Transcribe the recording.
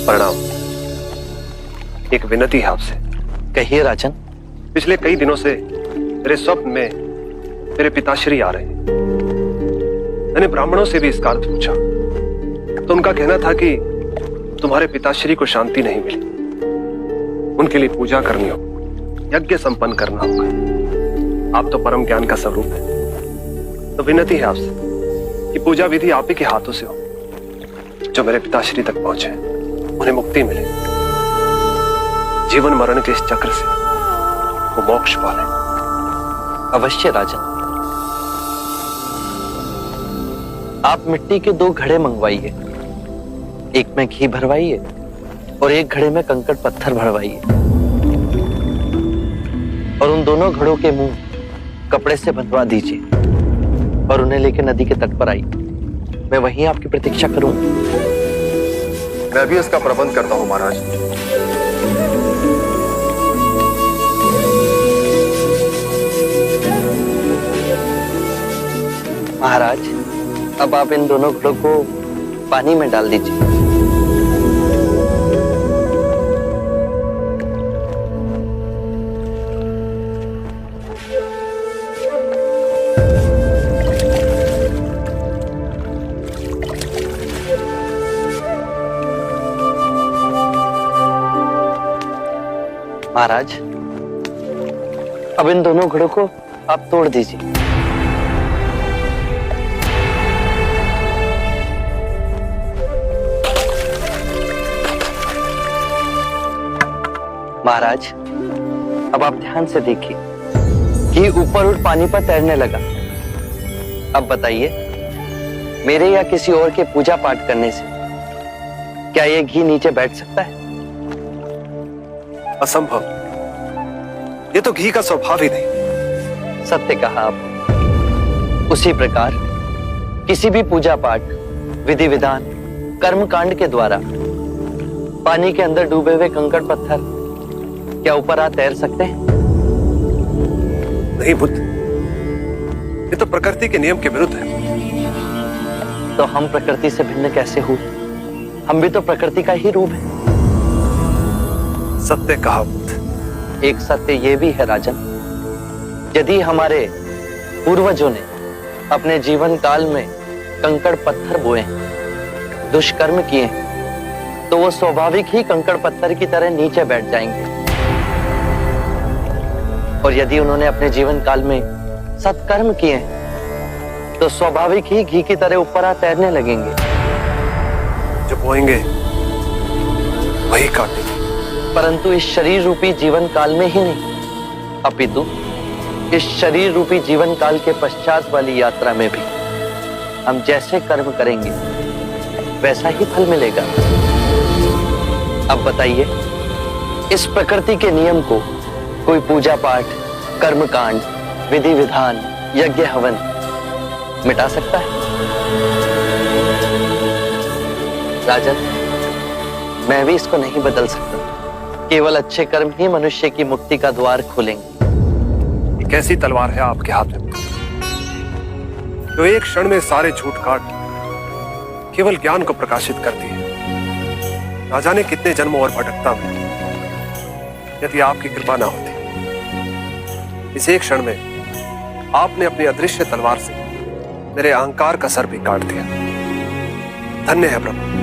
प्रणाम। एक विनती है आपसे। कहिए राजन। पिछले कई दिनों से मेरे स्वप्न में मेरे पिताश्री आ रहे हैं। मैंने ब्राह्मणों से भी इसका अर्थ पूछा तो उनका कहना था कि तुम्हारे पिताश्री को शांति नहीं मिली, उनके लिए पूजा करनी हो, यज्ञ संपन्न करना होगा। आप तो परम ज्ञान का स्वरूप है, तो विनती है आपसे कि पूजा विधि आप ही के हाथों से हो, जो मेरे पिताश्री तक पहुंचे, उन्हें मुक्ति मिले, जीवन मरण के इस चक्र से वो मोक्ष पाले। अवश्य राजन। आप मिट्टी के 2 घड़े मंगवाइए, एक में घी भरवाइए और एक घड़े में कंकड़ पत्थर भरवाइए, और उन दोनों घड़ों के मुंह कपड़े से बंधवा दीजिए और उन्हें लेकर नदी के तट पर आइए। मैं वहीं आपकी प्रतीक्षा करूंगा। मैं भी इसका प्रबंध करता हूं महाराज। महाराज, अब आप इन दोनों घड़ों को पानी में डाल दीजिए। महाराज, अब इन दोनों घड़ों को आप तोड़ दीजिए। महाराज, अब आप ध्यान से देखिए कि ऊपर उठ पानी पर तैरने लगा। अब बताइए, मेरे या किसी और के पूजा पाठ करने से क्या ये घी नीचे बैठ सकता है? असंभव। ये तो घी का स्वभाव ही नहीं। सत्य कहा आप। उसी प्रकार किसी भी पूजा पाठ, विधि विधान, कर्म कांड के द्वारा पानी के अंदर डूबे हुए कंकड़ पत्थर क्या ऊपर आ तैर सकते हैं? नहीं बुद्ध, ये तो प्रकृति के नियम के विरुद्ध है। तो हम प्रकृति से भिन्न कैसे हुए? हम भी तो प्रकृति का ही रूप है। सत्य कहा बुद्ध। एक सत्य ये भी है राजन, यदि हमारे पूर्वजों ने अपने जीवन काल में कंकड़ पत्थर बोए, दुष्कर्म किए, तो वो स्वाभाविक ही कंकड़ पत्थर की तरह नीचे बैठ जाएंगे। और यदि उन्होंने अपने जीवन काल में सत्कर्म किए तो स्वाभाविक ही घी की तरह ऊपर आ तैरने लगेंगे। जो बोएंगे वही काटेंगे। परंतु इस शरीर रूपी जीवन काल में ही नहीं, अपितु इस शरीर रूपी जीवन काल के पश्चात वाली यात्रा में भी हम जैसे कर्म करेंगे वैसा ही फल मिलेगा। अब बताइए, इस प्रकृति के नियम को कोई पूजा पाठ, कर्म कांड, विधि विधान, यज्ञ हवन मिटा सकता है? राजन, मैं भी इसको नहीं बदल सकता। केवल अच्छे कर्म ही मनुष्य की मुक्ति का द्वार खोलेंगे। ये कैसी तलवार है आपके हाथ में, जो एक क्षण में सारे झूठ काट केवल ज्ञान को प्रकाशित करती है। ना जाने कितने जन्मों और भटकता में यदि आपकी कृपा ना होती, इस एक क्षण में आपने अपनी अदृश्य तलवार से मेरे अहंकार का सर भी काट दिया। धन्य है प्रभु।